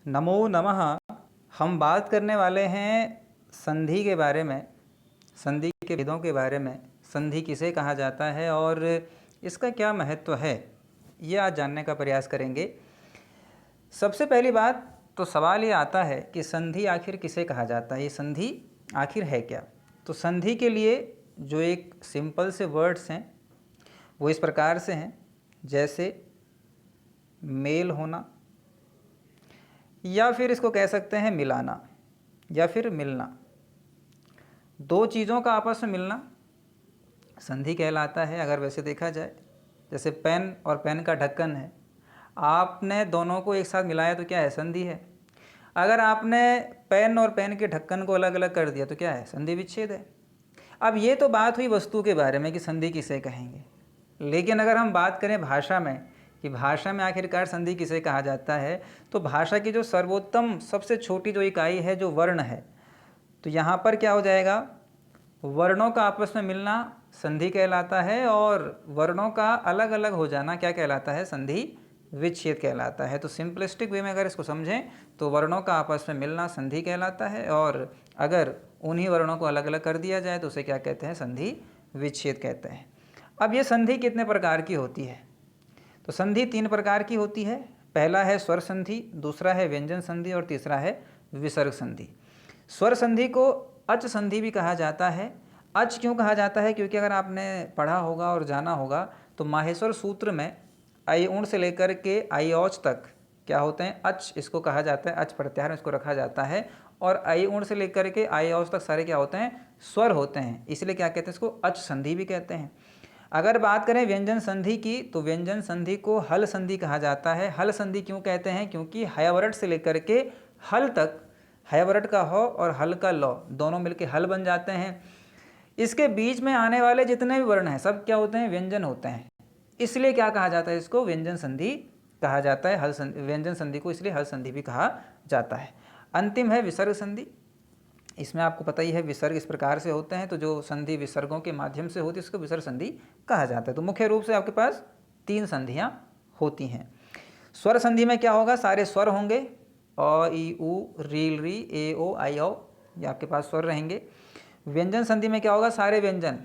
नमो नमः। हम बात करने वाले हैं संधि के बारे में, संधि के भेदों के बारे में। संधि किसे कहा जाता है और इसका क्या महत्व है, ये आज जानने का प्रयास करेंगे। सबसे पहली बात तो सवाल ये आता है कि संधि आखिर किसे कहा जाता है, ये संधि आखिर है क्या। तो संधि के लिए जो एक सिंपल से वर्ड्स हैं वो इस प्रकार से हैं, जैसे मेल होना, या फिर इसको कह सकते हैं मिलाना या फिर मिलना। दो चीज़ों का आपस में मिलना संधि कहलाता है। अगर वैसे देखा जाए, जैसे पेन और पेन का ढक्कन है, आपने दोनों को एक साथ मिलाया तो क्या है, संधि है। अगर आपने पेन और पेन के ढक्कन को अलग अलग कर दिया तो क्या है, संधि विच्छेद है। अब ये तो बात हुई वस्तु के बारे में कि संधि किसे कहेंगे, लेकिन अगर हम बात करें भाषा में कि भाषा में आखिरकार संधि किसे कहा जाता है, तो भाषा की जो सर्वोत्तम सबसे छोटी जो इकाई है, जो वर्ण है, तो यहाँ पर क्या हो जाएगा, वर्णों का आपस में मिलना संधि कहलाता है और वर्णों का अलग अलग हो जाना क्या कहलाता है, संधि विच्छेद कहलाता है। तो सिंपलिस्टिक वे में अगर इसको समझें तो वर्णों का आपस में मिलना संधि कहलाता है, और अगर उन्हीं वर्णों को अलग अलग कर दिया जाए तो उसे क्या कहते हैं, संधि विच्छेद कहते हैं। अब ये संधि कितने प्रकार की होती है, तो संधि 3 प्रकार की होती है। पहला है स्वर संधि, दूसरा है व्यंजन संधि और तीसरा है विसर्ग संधि। स्वर संधि को अच संधि भी कहा जाता है। अच क्यों कहा जाता है, क्योंकि अगर आपने पढ़ा होगा और जाना होगा तो माहेश्वर सूत्र में आई ऊण से लेकर के आई औच तक क्या होते हैं, अच इसको कहा जाता है, अच प्रत्याहार में इसको रखा जाता है। और आई ऊण से लेकर के आई औच तक सारे क्या होते हैं, स्वर होते हैं, इसलिए क्या कहते हैं, इसको अच संधि भी कहते हैं। अगर बात करें व्यंजन संधि की, तो व्यंजन संधि को हल संधि कहा जाता है। हल संधि क्यों कहते हैं, क्योंकि हयवरट से लेकर के हल तक, हयवरट का ह और हल का ल दोनों मिलकर हल बन जाते हैं। इसके बीच में आने वाले जितने भी वर्ण हैं सब क्या होते हैं, व्यंजन होते हैं, इसलिए क्या कहा जाता है, इसको व्यंजन संधि कहा जाता है। हल संधि, व्यंजन संधि को इसलिए हल संधि भी कहा जाता है। अंतिम है विसर्ग संधि। इसमें आपको पता ही है विसर्ग इस प्रकार से होते हैं, तो जो संधि विसर्गों के माध्यम से होती है उसको विसर्ग संधि कहा जाता है। तो मुख्य रूप से आपके पास 3 संधियां होती हैं। स्वर संधि में क्या होगा, सारे स्वर होंगे, अ ई उ रील री ए ओ आई औ, ये आपके पास स्वर रहेंगे। व्यंजन संधि में क्या होगा, सारे व्यंजन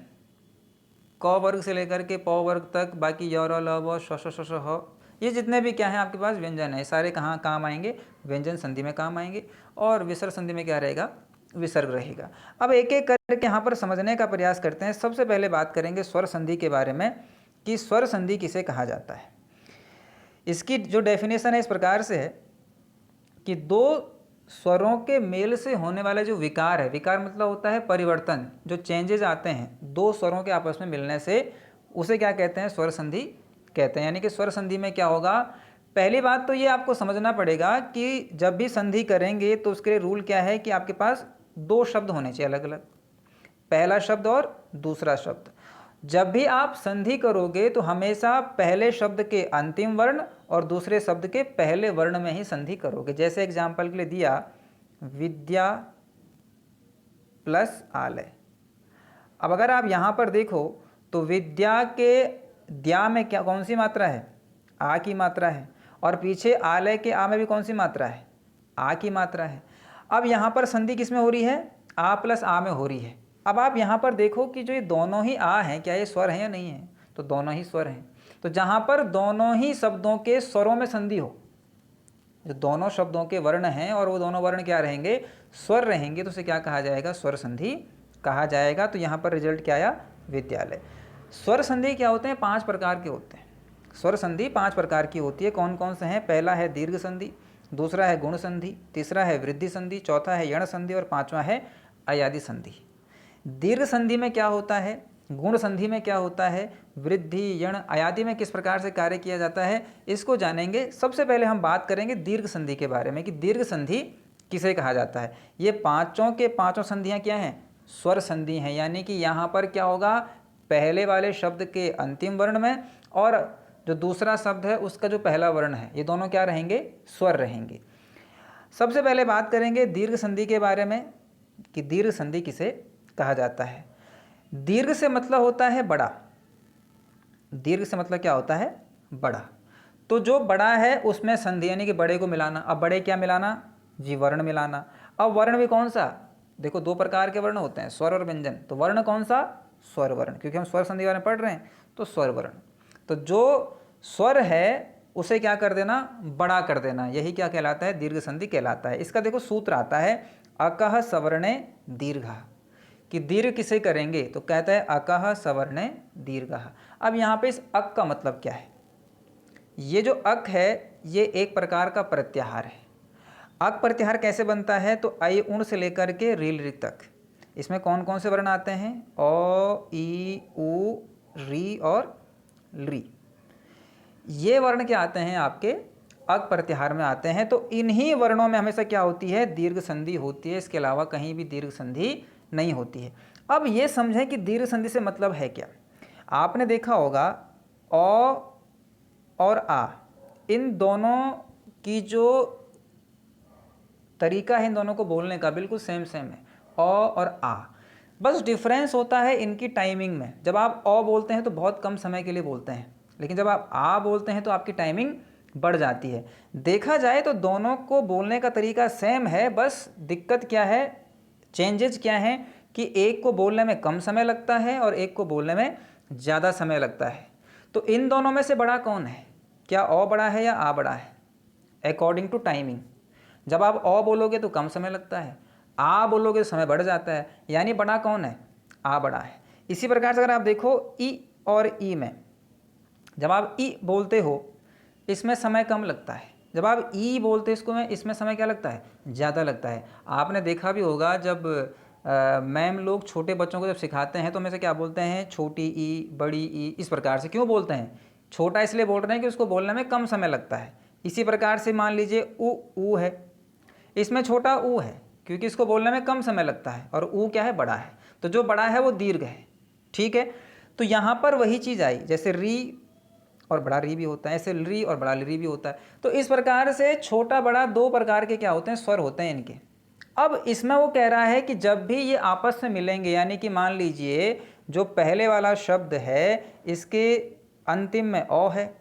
क वर्ग से लेकर के प वर्ग तक, बाकी य र ल व श श श ह, ये जितने भी क्या हैं आपके पास व्यंजन है, सारे कहाँ काम आएंगे, व्यंजन संधि में काम आएंगे। और विसर्ग संधि में क्या रहेगा, विसर्ग रहेगा। अब एक एक करके यहाँ पर समझने का प्रयास करते हैं। सबसे पहले बात करेंगे स्वर संधि के बारे में कि स्वर संधि किसे कहा जाता है। इसकी जो डेफिनेशन है इस प्रकार से है कि दो स्वरों के मेल से होने वाला जो विकार है, विकार मतलब होता है परिवर्तन, जो चेंजेज आते हैं दो स्वरों के आपस में मिलने से, उसे क्या कहते हैं, स्वर संधि कहते हैं। यानी कि स्वर संधि में क्या होगा, पहली बात तो ये आपको समझना पड़ेगा कि जब भी संधि करेंगे तो उसके लिए रूल क्या है कि आपके पास 2 शब्द होने चाहिए अलग अलग, पहला शब्द और दूसरा शब्द। जब भी आप संधि करोगे तो हमेशा पहले शब्द के अंतिम वर्ण और दूसरे शब्द के पहले वर्ण में ही संधि करोगे। जैसे एग्जाम्पल के लिए दिया, विद्या प्लस आलय। अब अगर आप यहाँ पर देखो तो विद्या के द्या में क्या, कौन सी मात्रा है, आ की मात्रा है, और पीछे आलय के आ में भी कौन सी मात्रा है, आ की मात्रा है। अब यहाँ पर संधि किस में हो रही है, आ प्लस आ में हो रही है। अब आप यहाँ पर देखो कि जो ये दोनों ही आ हैं, क्या ये स्वर हैं या नहीं है, तो दोनों ही स्वर हैं। तो जहाँ पर दोनों ही शब्दों के स्वरों में संधि हो, जो दोनों शब्दों के वर्ण हैं और वो दोनों वर्ण क्या रहेंगे, स्वर रहेंगे, तो उसे क्या कहा जाएगा, स्वर संधि कहा जाएगा। तो यहाँ पर रिजल्ट क्या आया, विद्यालय। स्वर संधि क्या होते हैं, 5 प्रकार के होते हैं। स्वर संधि 5 प्रकार की होती है। कौन कौन से हैं, पहला है दीर्घ संधि, दूसरा है गुण संधि, तीसरा है वृद्धि संधि, चौथा है यण संधि और पांचवा है अयादि संधि। दीर्घ संधि में क्या होता है, गुण संधि में क्या होता है, वृद्धि यण अयादि में किस प्रकार से कार्य किया जाता है, इसको जानेंगे। सबसे पहले हम बात करेंगे दीर्घ संधि के बारे में कि दीर्घ संधि किसे कहा जाता है। ये पांचों के पांचों संधियां क्या हैं, स्वर संधि हैं। यानी कि यहाँ पर क्या होगा, पहले वाले शब्द के अंतिम वर्ण में और जो दूसरा शब्द है उसका जो पहला वर्ण है, ये दोनों क्या रहेंगे, स्वर रहेंगे। सबसे पहले बात करेंगे दीर्घ संधि के बारे में कि दीर्घ संधि किसे कहा जाता है। दीर्घ से मतलब होता है बड़ा, दीर्घ से मतलब क्या होता है, बड़ा। तो जो बड़ा है उसमें संधि यानी कि बड़े को मिलाना। अब बड़े क्या मिलाना जी, वर्ण मिलाना। अब वर्ण भी कौन सा, देखो दो प्रकार के वर्ण होते हैं, स्वर और व्यंजन। तो वर्ण कौन सा, स्वर वर्ण, क्योंकि हम स्वर संधि वाले पढ़ रहे हैं, तो स्वर वर्ण। तो जो स्वर है उसे क्या कर देना, बड़ा कर देना, यही क्या कहलाता है, दीर्घ संधि कहलाता है। इसका देखो सूत्र आता है अकह सवर्णे दीर्घः, कि दीर्घ किसे करेंगे, तो कहता है अकह सवर्णे दीर्घः। अब यहाँ पे इस अक का मतलब क्या है, ये जो अक है ये एक प्रकार का प्रत्याहार है। अक प्रत्याहार कैसे बनता है, तो आई उण से लेकर के रील ऋ तक इसमें कौन कौन से वर्ण आते हैं, ओ ई उ री और ली, ये वर्ण क्या आते हैं आपके अक प्रत्याहार में आते हैं। तो इन्हीं वर्णों में हमेशा क्या होती है, दीर्घ संधि होती है, इसके अलावा कहीं भी दीर्घ संधि नहीं होती है। अब ये समझें कि दीर्घ संधि से मतलब है क्या। आपने देखा होगा अ और आ, इन दोनों की जो तरीका है इन दोनों को बोलने का बिल्कुल सेम सेम है, अ और आ, बस डिफरेंस होता है इनकी टाइमिंग में। जब आप अ बोलते हैं तो बहुत कम समय के लिए बोलते हैं, लेकिन जब आप आ बोलते हैं तो आपकी टाइमिंग बढ़ जाती है। देखा जाए तो दोनों को बोलने का तरीका सेम है, बस दिक्कत क्या है, चेंजेज क्या है, कि एक को बोलने में कम समय लगता है और एक को बोलने में ज़्यादा समय लगता है। तो इन दोनों में से बड़ा कौन है, क्या अ बड़ा है या आ बड़ा है, अकॉर्डिंग टू टाइमिंग। जब आप अ बोलोगे तो कम समय लगता है, आ बोलोगे तो समय बढ़ जाता है, यानी बड़ा कौन है, आ बड़ा है। इसी प्रकार से अगर आप देखो ई और ई में, जब आप ई बोलते हो इसमें समय कम लगता है, जब आप ई बोलते हो इसको में, इसमें समय क्या लगता है, ज़्यादा लगता है। आपने देखा भी होगा जब मैम लोग छोटे बच्चों को जब सिखाते हैं तो हमें से क्या बोलते हैं, छोटी ई, बड़ी ई, इस प्रकार से क्यों बोलते हैं, छोटा इसलिए बोल रहे हैं कि उसको बोलने में कम समय लगता है। इसी प्रकार से मान लीजिए ऊ है, इसमें छोटा ऊ है क्योंकि इसको बोलने में कम समय लगता है, और ऊ क्या है, बड़ा है, तो जो बड़ा है वो दीर्घ है, ठीक है। तो यहाँ पर वही चीज़ आई, जैसे री और बड़ा री भी होता है, ऐसे री और बड़ा री भी होता है। तो इस प्रकार से छोटा बड़ा दो प्रकार के क्या होते हैं, स्वर होते हैं इनके। अब इसमें वो कह रहा है कि जब भी ये आपस में मिलेंगे, यानी कि मान लीजिए जो पहले वाला शब्द है इसके अंतिम में अ है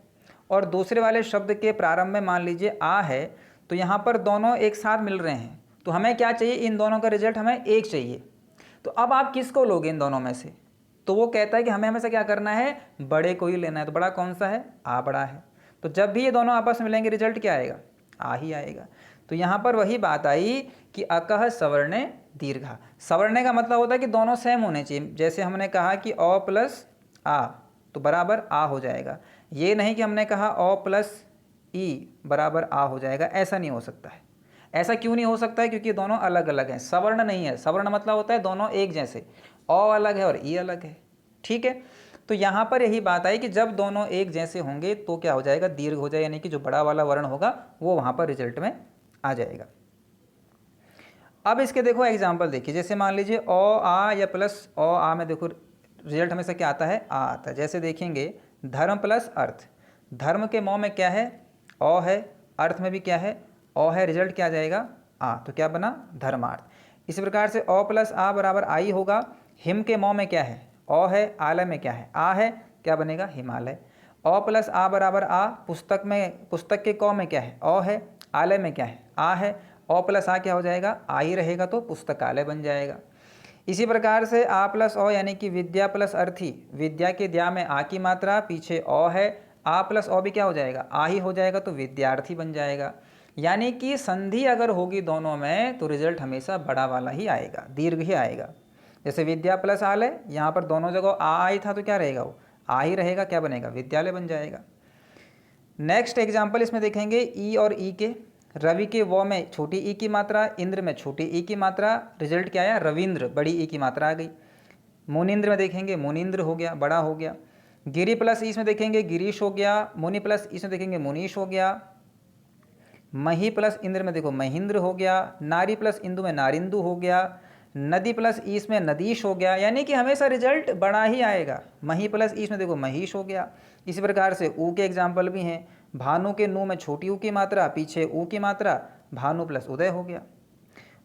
और दूसरे वाले शब्द के प्रारंभ में मान लीजिए आ है, तो यहाँ पर दोनों एक साथ मिल रहे हैं, तो हमें क्या चाहिए, इन दोनों का रिजल्ट हमें एक चाहिए। तो अब आप किसको लोगे इन दोनों में से, तो वो कहता है कि हमें हमेशा क्या करना है, बड़े को ही लेना है। तो बड़ा कौन सा है, आ बड़ा है। तो जब भी ये दोनों आपस में मिलेंगे रिजल्ट क्या आएगा, आ ही आएगा। तो यहाँ पर वही बात आई कि अकह सवर्णे दीर्घा। सवर्णे का मतलब होता है कि दोनों सेम होने चाहिए। जैसे हमने कहा कि अ प्लस आ तो बराबर आ हो जाएगा, ये नहीं कि हमने कहा अ प्लस ई बराबर आ हो जाएगा, ऐसा नहीं हो सकता है। ऐसा क्यों नहीं हो सकता है, क्योंकि दोनों अलग अलग हैं, सवर्ण नहीं है। सवर्ण मतलब होता है दोनों एक जैसे, अ अलग है और ई अलग है, ठीक है। तो यहाँ पर यही बात आई कि जब दोनों एक जैसे होंगे तो क्या हो जाएगा, दीर्घ हो जाए, यानी कि जो बड़ा वाला वर्ण होगा वो वहाँ पर रिजल्ट में आ जाएगा। अब इसके देखो एग्जाम्पल देखिए, जैसे मान लीजिए अ आ या प्लस अ आ में देखो रिजल्ट हमेशा क्या आता है, आ आता है। जैसे देखेंगे धर्म प्लस अर्थ, धर्म के मौ में क्या है, अ है, अर्थ में भी क्या है, अ है, रिजल्ट क्या आ जाएगा, आ, तो क्या बना, धर्मार्थ। इसी प्रकार से अ प्लस आ बराबर आई होगा। हिम के मौ में क्या है, अ है, आलय में क्या है, आ है, क्या बनेगा, हिमालय। अ प्लस आ बराबर आ, पुस्तक में, पुस्तक के क में क्या है, अ है, आलय में क्या है, आ है, अ प्लस आ क्या हो जाएगा, आ ही रहेगा, तो पुस्तकालय बन जाएगा। इसी प्रकार से आ प्लस अ यानी कि विद्या प्लस अर्थी, विद्या के द्या में आ की मात्रा, पीछे अ है, आ प्लस अ भी क्या हो जाएगा, आ ही हो जाएगा, तो विद्यार्थी बन जाएगा। यानी कि संधि अगर होगी दोनों में तो रिजल्ट हमेशा बड़ा वाला ही आएगा, दीर्घ ही आएगा। जैसे विद्या प्लस आलय, यहाँ पर दोनों जगह आ आई था तो क्या रहेगा, वो आ ही रहेगा, क्या बनेगा, विद्यालय बन जाएगा। नेक्स्ट एग्जाम्पल इसमें देखेंगे ई और ई के। रवि के वो में छोटी ई की मात्रा, इंद्र में छोटी ई की मात्रा, रिजल्ट क्या आया, रविंद्र, बड़ी ई की मात्रा आ गई। मुनिंद्र में देखेंगे मुनिंद्र हो गया, बड़ा हो गया। गिरी प्लस इसमें देखेंगे गिरीश हो गया। मुनि प्लस इसमें देखेंगे मुनीश हो गया। मही प्लस इंद्र में देखो महेंद्र हो गया। नारी प्लस इंदु में नारिंदु हो गया। नदी प्लस ईस में नदीश हो गया, यानी कि हमेशा रिजल्ट बड़ा ही आएगा। मही प्लस ईस में देखो महीश हो गया। इसी प्रकार से ऊ के एग्जाम्पल भी हैं। भानु के नू में छोटी ऊ की मात्रा, पीछे ऊ की मात्रा, भानु प्लस उदय हो गया।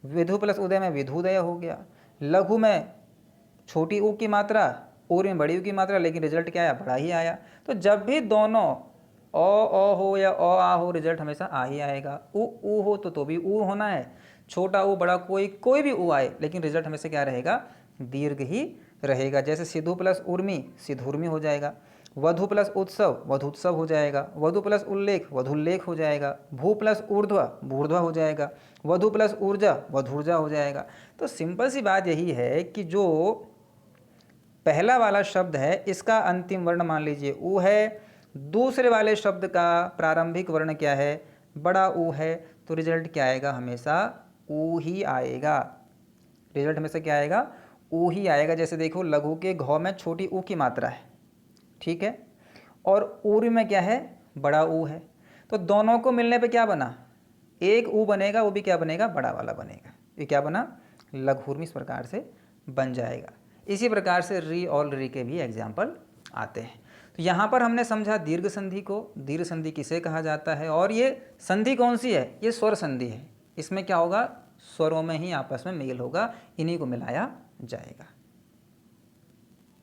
विधु प्लस उदय में विधुदय हो गया। लघु में छोटी ऊ की मात्रा, और में बड़ी ऊ की मात्रा, लेकिन रिजल्ट क्या आया, बड़ा ही आया। तो जब भी दोनों ओ हो या ओ आ हो, रिजल्ट हमेशा आ ही आएगा। ऊ हो तो भी ऊ होना है, छोटा ऊ बड़ा कोई भी ऊ आए, लेकिन रिजल्ट हमेशा क्या रहेगा, दीर्घ ही रहेगा। जैसे सिद्धू प्लस उर्मी सिद्धुर्मी हो जाएगा, वधु प्लस उत्सव वधुत्सव हो जाएगा, वधु प्लस उल्लेख वधुल्लेख हो जाएगा, भू प्लस ऊर्ध्व भूर्ध्व हो जाएगा, वधु प्लस ऊर्जा वधूर्जा हो जाएगा। तो सिंपल सी बात यही है कि जो पहला वाला शब्द है इसका अंतिम वर्ण मान लीजिए ऊ है, दूसरे वाले शब्द का प्रारंभिक वर्ण क्या है, बड़ा ऊ है, तो रिजल्ट क्या आएगा, हमेशा ऊ ही आएगा। रिजल्ट हमेशा क्या आएगा, ऊ ही आएगा। जैसे देखो लघु के घ में छोटी ऊ की मात्रा है, ठीक है, और ऊर् में क्या है, बड़ा ऊ है, तो दोनों को मिलने पे क्या बना, एक ऊ बनेगा, वो भी क्या बनेगा, बड़ा वाला बनेगा। ये क्या बना, लघुर्मी, इस प्रकार से बन जाएगा। इसी प्रकार से री और री के भी एग्जाम्पल आते हैं। तो यहाँ पर हमने समझा दीर्घ संधि को, दीर्घ संधि किसे कहा जाता है, और ये संधि कौन सी है, ये स्वर संधि है। इसमें क्या होगा, स्वरों में ही आपस में मेल होगा, इन्हीं को मिलाया जाएगा।